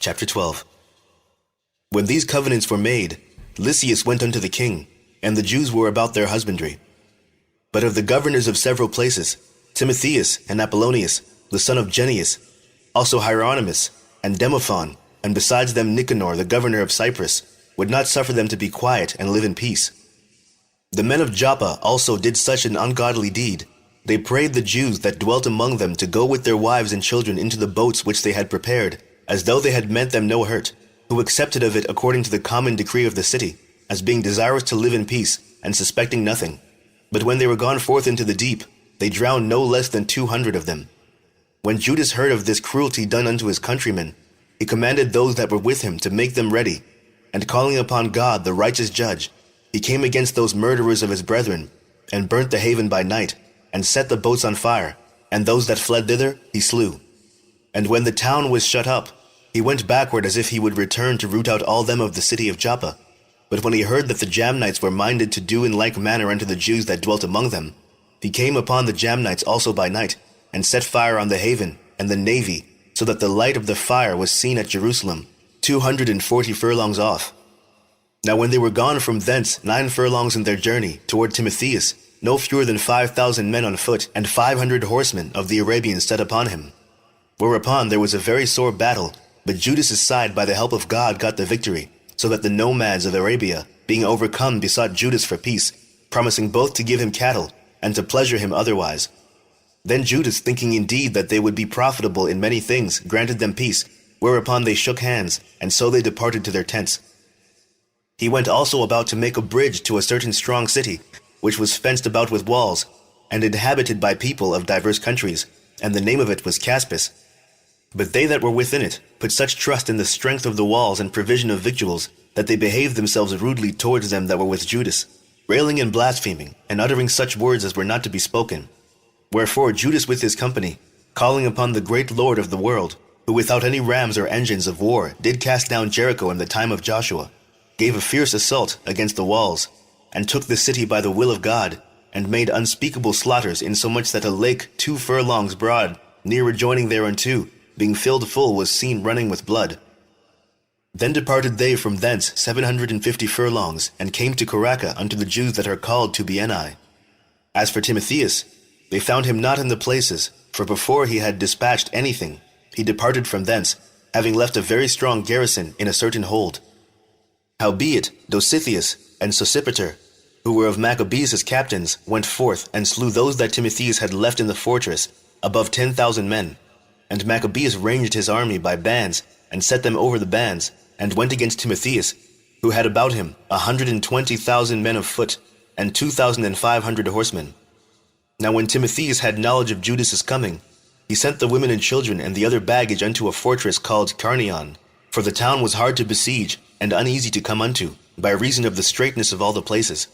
Chapter 12. When these covenants were made, Lysias went unto the king, and the Jews were about their husbandry. But of the governors of several places, Timotheus and Apollonius, the son of Genneus, also Hieronymus, and Demophon, and besides them Nicanor, the governor of Cyprus, would not suffer them to be quiet and live in peace. The men of Joppa also did such an ungodly deed. They prayed the Jews that dwelt among them to go with their wives and children into the boats which they had prepared, as though they had meant them no hurt, who accepted of it according to the common decree of the city, as being desirous to live in peace, and suspecting nothing. But when they were gone forth into the deep, they drowned no less than 200 of them. When Judas heard of this cruelty done unto his countrymen, he commanded those that were with him to make them ready, and calling upon God the righteous judge, he came against those murderers of his brethren, and burnt the haven by night, and set the boats on fire, and those that fled thither he slew. And when the town was shut up, he went backward as if he would return to root out all them of the city of Joppa. But when he heard that the Jamnites were minded to do in like manner unto the Jews that dwelt among them, he came upon the Jamnites also by night, and set fire on the haven and the navy, so that the light of the fire was seen at Jerusalem, 240 furlongs off. Now when they were gone from thence 9 furlongs in their journey toward Timotheus, no fewer than 5,000 men on foot, and 500 horsemen of the Arabians set upon him. Whereupon there was a very sore battle, but Judas's side by the help of God got the victory, so that the nomads of Arabia, being overcome, besought Judas for peace, promising both to give him cattle, and to pleasure him otherwise. Then Judas, thinking indeed that they would be profitable in many things, granted them peace, whereupon they shook hands, and so they departed to their tents. He went also about to make a bridge to a certain strong city, which was fenced about with walls, and inhabited by people of divers countries, and the name of it was Caspis. But they that were within it put such trust in the strength of the walls and provision of victuals, that they behaved themselves rudely towards them that were with Judas, railing and blaspheming, and uttering such words as were not to be spoken. Wherefore Judas with his company, calling upon the great Lord of the world, who without any rams or engines of war did cast down Jericho in the time of Joshua, gave a fierce assault against the walls, and took the city by the will of God, and made unspeakable slaughters, insomuch that a lake 2 furlongs broad, near adjoining thereunto, being filled full, was seen running with blood. Then departed they from thence 750 furlongs, and came to Caracca unto the Jews that are called Tubiani. As for Timotheus, they found him not in the places, for before he had dispatched anything, he departed from thence, having left a very strong garrison in a certain hold. Howbeit, Dositheus and Sosipater, who were of Maccabees as captains, went forth, and slew those that Timotheus had left in the fortress, above 10,000 men. And Maccabees ranged his army by bands, and set them over the bands, and went against Timotheus, who had about him 120,000 men of foot, and 2,500 horsemen. Now when Timotheus had knowledge of Judas's coming, he sent the women and children and the other baggage unto a fortress called Carnion, for the town was hard to besiege, and uneasy to come unto, by reason of the straitness of all the places.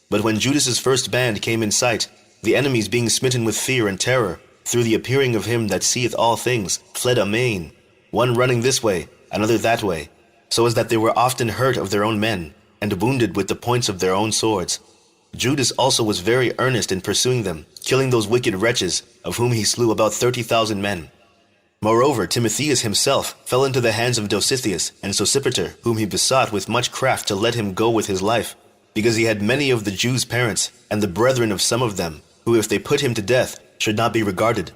But when Judas's first band came in sight, the enemies being smitten with fear and terror, through the appearing of him that seeth all things, fled amain, one running this way, another that way, so as that they were often hurt of their own men, and wounded with the points of their own swords. Judas also was very earnest in pursuing them, killing those wicked wretches, of whom he slew about 30,000 men. Moreover, Timotheus himself fell into the hands of Dositheus and Sosipater, whom he besought with much craft to let him go with his life, because he had many of the Jews' parents, and the brethren of some of them, who if they put him to death, should not be regarded.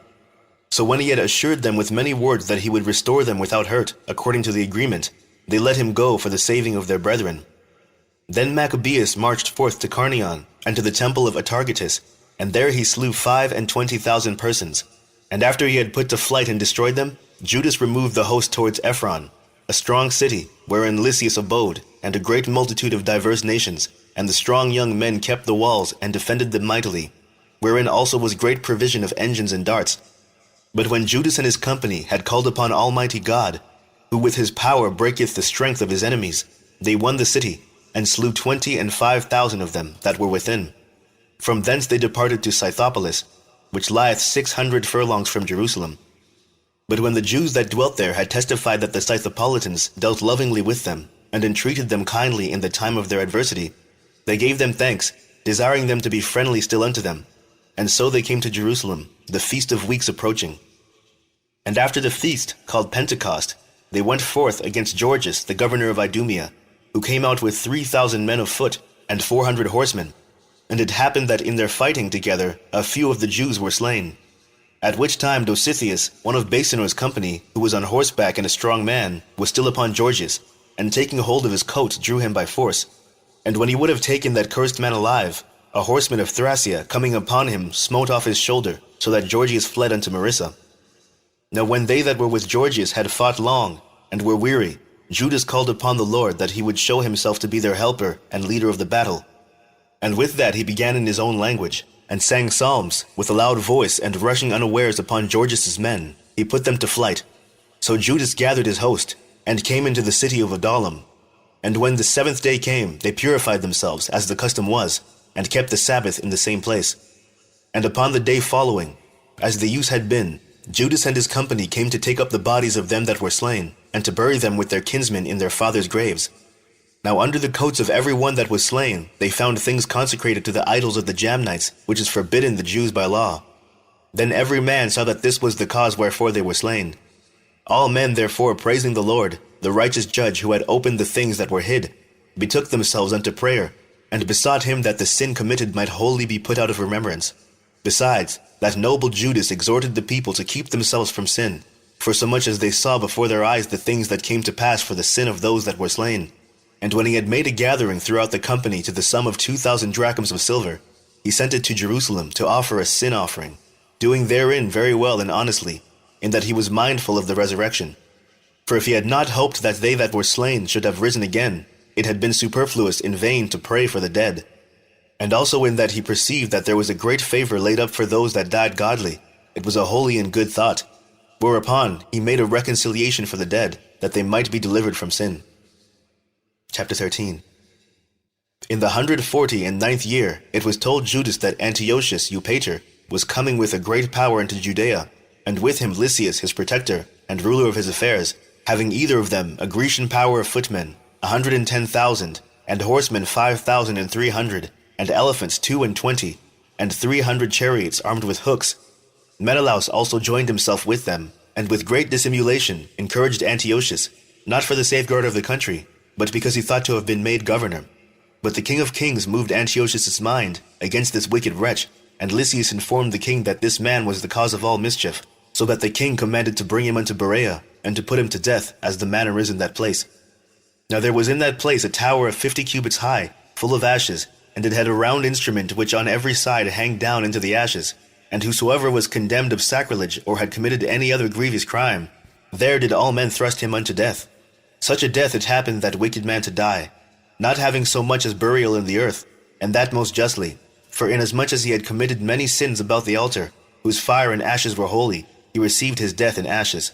So when he had assured them with many words that he would restore them without hurt, according to the agreement, they let him go for the saving of their brethren. Then Maccabeus marched forth to Carnion, and to the temple of Atargatis, and there he slew 25,000 persons. And after he had put to flight and destroyed them, Judas removed the host towards Ephron, a strong city, wherein Lysias abode, and a great multitude of diverse nations, and the strong young men kept the walls, and defended them mightily, wherein also was great provision of engines and darts. But when Judas and his company had called upon Almighty God, who with his power breaketh the strength of his enemies, they won the city, and slew 25,000 of them that were within. From thence they departed to Scythopolis, which lieth 600 furlongs from Jerusalem. But when the Jews that dwelt there had testified that the Scythopolitans dealt lovingly with them, and entreated them kindly in the time of their adversity, they gave them thanks, desiring them to be friendly still unto them. And so they came to Jerusalem, the feast of weeks approaching. And after the feast, called Pentecost, they went forth against Georgius, the governor of Idumea, who came out with 3,000 men of foot and 400 horsemen. And it happened that in their fighting together a few of the Jews were slain. At which time Dositheus, one of Basenor's company, who was on horseback and a strong man, was still upon Georgius, and taking hold of his coat drew him by force. And when he would have taken that cursed man alive, a horseman of Thracia, coming upon him, smote off his shoulder, so that Georgius fled unto Marissa. Now when they that were with Georgius had fought long, and were weary, Judas called upon the Lord that he would show himself to be their helper and leader of the battle. And with that he began in his own language, and sang psalms with a loud voice, and rushing unawares upon Georgius's men, he put them to flight. So Judas gathered his host, and came into the city of Adullam. And when the 7th day came, they purified themselves, as the custom was, and kept the Sabbath in the same place. And upon the day following, as the use had been, Judas and his company came to take up the bodies of them that were slain, and to bury them with their kinsmen in their fathers' graves. Now under the coats of every one that was slain, they found things consecrated to the idols of the Jamnites, which is forbidden the Jews by law. Then every man saw that this was the cause wherefore they were slain. All men therefore, praising the Lord, the righteous judge who had opened the things that were hid, betook themselves unto prayer, and besought him that the sin committed might wholly be put out of remembrance. Besides, that noble Judas exhorted the people to keep themselves from sin, for so much as they saw before their eyes the things that came to pass for the sin of those that were slain. And when he had made a gathering throughout the company to the sum of 2,000 drachms of silver, he sent it to Jerusalem to offer a sin offering, doing therein very well and honestly, in that he was mindful of the resurrection. For if he had not hoped that they that were slain should have risen again, it had been superfluous in vain to pray for the dead. And also in that he perceived that there was a great favor laid up for those that died godly, it was a holy and good thought. Whereupon he made a reconciliation for the dead, that they might be delivered from sin. Chapter 13. In the 149th year, it was told Judas that Antiochus Eupator was coming with a great power into Judea, and with him Lysias his protector, and ruler of his affairs, having either of them a Grecian power of footmen, 110,000, and horsemen 5,300, and elephants 22, and 300 chariots armed with hooks. Menelaus also joined himself with them, and with great dissimulation encouraged Antiochus, not for the safeguard of the country, but because he thought to have been made governor. But the king of kings moved Antiochus' mind against this wicked wretch, and Lysias informed the king that this man was the cause of all mischief, so that the king commanded to bring him unto Berea, and to put him to death, as the manner is in that place. Now there was in that place a tower of 50 cubits high, full of ashes, and it had a round instrument which on every side hanged down into the ashes, and whosoever was condemned of sacrilege or had committed any other grievous crime, there did all men thrust him unto death. Such a death it happened that wicked man to die, not having so much as burial in the earth, and that most justly, for inasmuch as he had committed many sins about the altar, whose fire and ashes were holy, he received his death in ashes.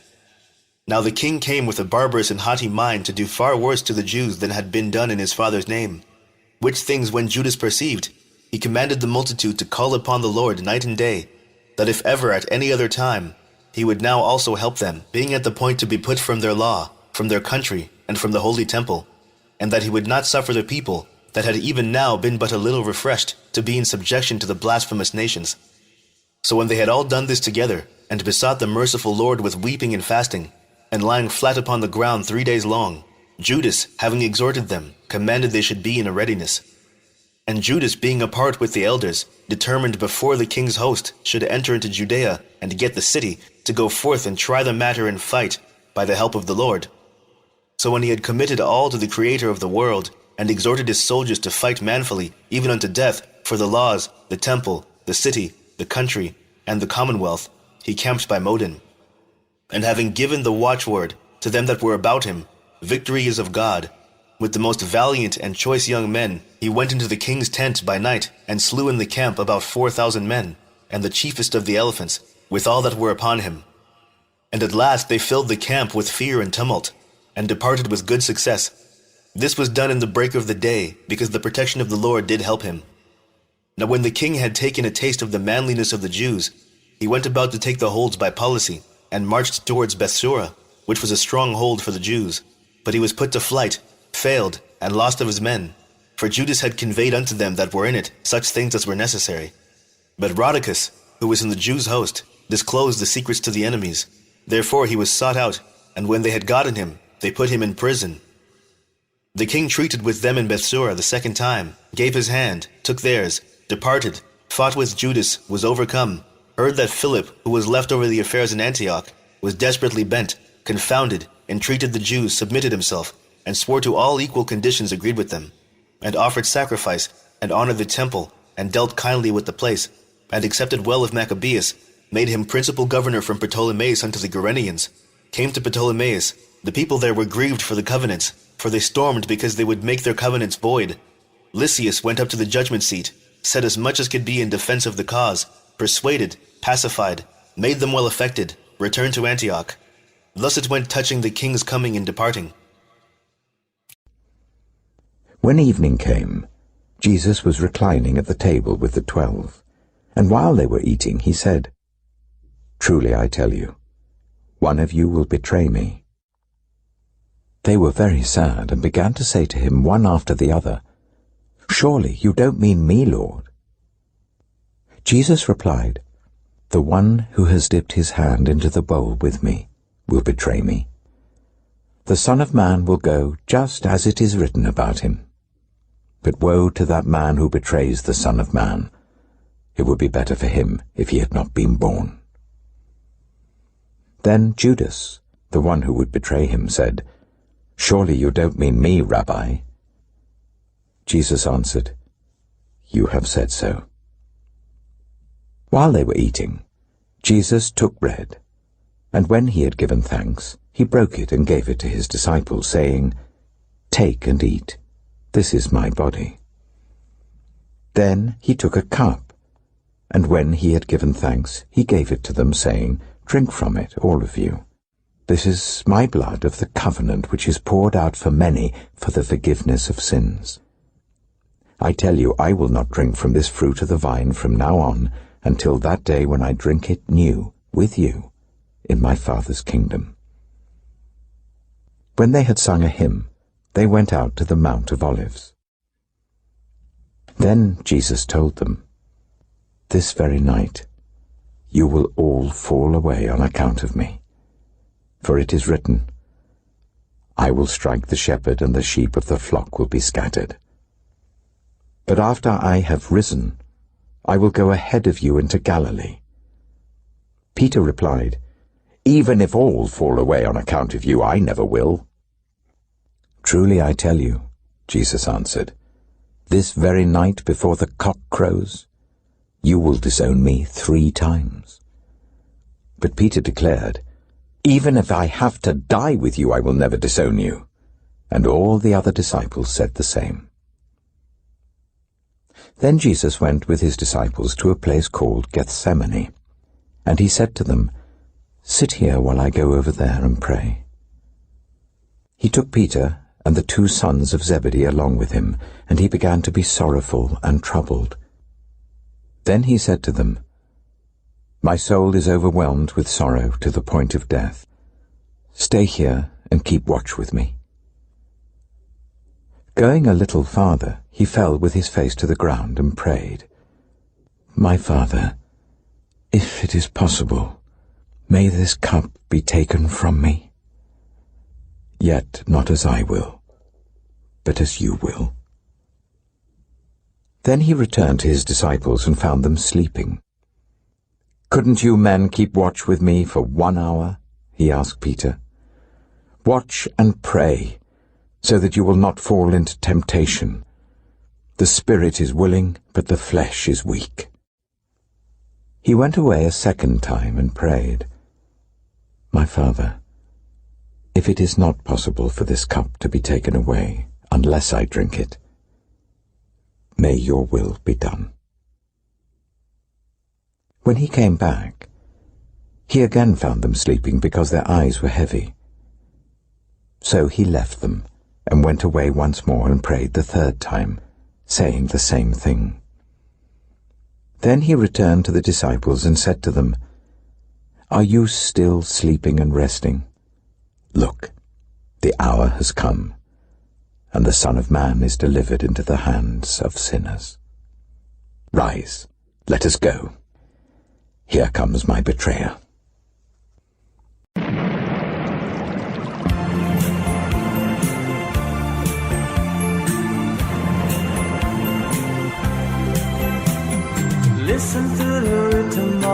Now the king came with a barbarous and haughty mind to do far worse to the Jews than had been done in his father's name. Which things when Judas perceived, he commanded the multitude to call upon the Lord night and day, that if ever at any other time, he would now also help them, being at the point to be put from their law, from their country, and from the holy temple, and that he would not suffer the people, that had even now been but a little refreshed, to be in subjection to the blasphemous nations. So when they had all done this together, and besought the merciful Lord with weeping and fasting, and lying flat upon the ground 3 days long, Judas, having exhorted them, commanded they should be in a readiness. And Judas, being apart with the elders, determined before the king's host should enter into Judea and get the city, to go forth and try the matter in fight, by the help of the Lord. So when he had committed all to the Creator of the world, and exhorted his soldiers to fight manfully, even unto death, for the laws, the temple, the city, the country, and the commonwealth, he camped by Modin. And having given the watchword to them that were about him, victory is of God, with the most valiant and choice young men, he went into the king's tent by night, and slew in the camp about 4,000 men, and the chiefest of the elephants, with all that were upon him. And at last they filled the camp with fear and tumult, and departed with good success. This was done in the break of the day, because the protection of the Lord did help him. Now when the king had taken a taste of the manliness of the Jews, he went about to take the holds by policy, and marched towards Bethsura, which was a strong hold for the Jews. But he was put to flight, failed, and lost of his men, for Judas had conveyed unto them that were in it such things as were necessary. But Rhodicus, who was in the Jews' host, disclosed the secrets to the enemies. Therefore he was sought out, and when they had gotten him, they put him in prison. The king treated with them in Bethsura the second time, gave his hand, took theirs, departed, fought with Judas, was overcome, heard that Philip, who was left over the affairs in Antioch, was desperately bent, confounded, entreated the Jews, submitted himself, and swore to all equal conditions agreed with them, and offered sacrifice, and honored the temple, and dealt kindly with the place, and accepted well of Maccabees, made him principal governor from Ptolemais unto the Gerenians, came to Ptolemais. The people there were grieved for the covenants, for they stormed because they would make their covenants void. Lysias went up to the judgment seat, said as much as could be in defense of the cause, persuaded, pacified, made them well affected, returned to Antioch. Thus it went touching the king's coming and departing. When evening came, Jesus was reclining at the table with the 12, and while they were eating, he said, "Truly I tell you, one of you will betray me." They were very sad and began to say to him one after the other, "Surely you don't mean me, Lord?" Jesus replied, "The one who has dipped his hand into the bowl with me will betray me. The Son of Man will go just as it is written about him. But woe to that man who betrays the Son of Man. It would be better for him if he had not been born." Then Judas, the one who would betray him, said, "Surely you don't mean me, Rabbi?" Jesus answered, "You have said so." While they were eating, Jesus took bread, and when he had given thanks, he broke it and gave it to his disciples, saying, "Take and eat. This is my body." Then he took a cup, and when he had given thanks, he gave it to them, saying, "Drink from it, all of you. This is my blood of the covenant, which is poured out for many for the forgiveness of sins. I tell you, I will not drink from this fruit of the vine from now on until that day when I drink it new with you in my Father's kingdom." When they had sung a hymn, they went out to the Mount of Olives. Then Jesus told them, "This very night you will all fall away on account of me. For it is written, I will strike the shepherd, and the sheep of the flock will be scattered. But after I have risen, I will go ahead of you into Galilee." Peter replied, "Even if all fall away on account of you, I never will." "Truly I tell you," Jesus answered, "this very night before the cock crows, you will disown me 3 times. But Peter declared, "Even if I have to die with you, I will never disown you." And all the other disciples said the same. Then Jesus went with his disciples to a place called Gethsemane, and he said to them, "Sit here while I go over there and pray." He took Peter and the 2 sons of Zebedee along with him, and he began to be sorrowful and troubled. Then he said to them, "My soul is overwhelmed with sorrow to the point of death. Stay here and keep watch with me." Going a little farther, he fell with his face to the ground and prayed, "My Father, if it is possible, may this cup be taken from me. Yet not as I will, but as you will." Then he returned to his disciples and found them sleeping. "Couldn't you men keep watch with me for 1 hour?" he asked Peter. "Watch and pray, so that you will not fall into temptation. The spirit is willing, but the flesh is weak." He went away a second time and prayed, "My Father, if it is not possible for this cup to be taken away unless I drink it, may your will be done." When he came back, he again found them sleeping because their eyes were heavy. So he left them and went away once more and prayed the 3rd time, saying the same thing. Then he returned to the disciples and said to them, "Are you still sleeping and resting? Look, the hour has come, and the Son of Man is delivered into the hands of sinners. Rise, let us go. Here comes my betrayer."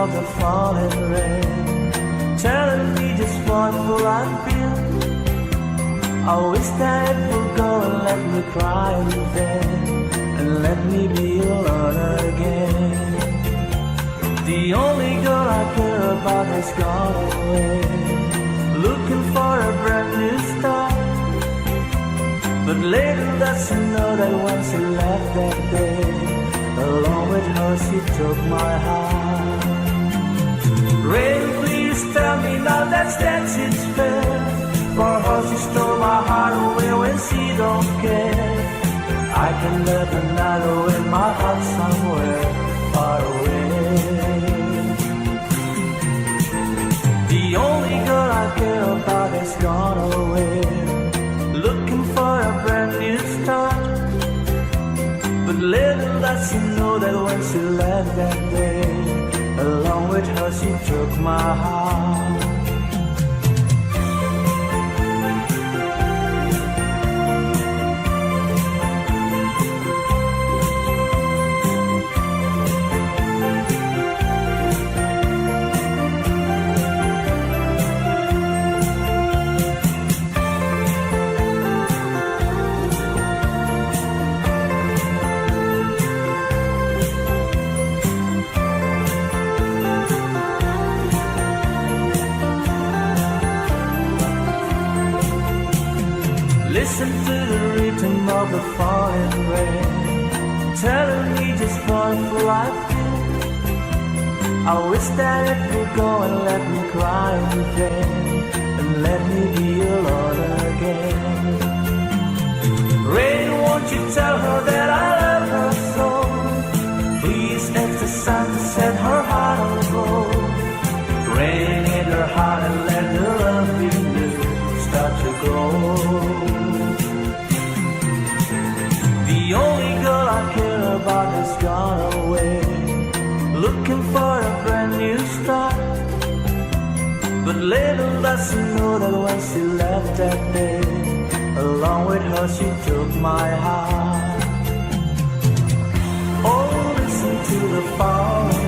of the falling rain, telling me just what will I feel. I wish that it would go and let me cry in vain, and let me be alone again. The only girl I care about has gone away, looking for a brand new start. But later does she know that when she left that day, along with her she took my heart. Rain, please tell me now that it's fair, for her she stole my heart away when she don't care. I can live another in my heart somewhere far away. The only girl I care about has gone away, looking for a brand new start. But little does she know that when she left that day, along with her she took my heart. Listen to the rhythm of the falling rain, telling me just what will I feel. I wish that it would go and let me cry in vain, and let me be alone again. Rain, won't you tell her that I love her so? Please ask the sun to set her heart on gold. Rain in her heart and let the love we knew start to grow. The only girl I care about has gone away, looking for a brand new start. But little does she know that when she left that day, along with her she took my heart. Oh, listen to the falling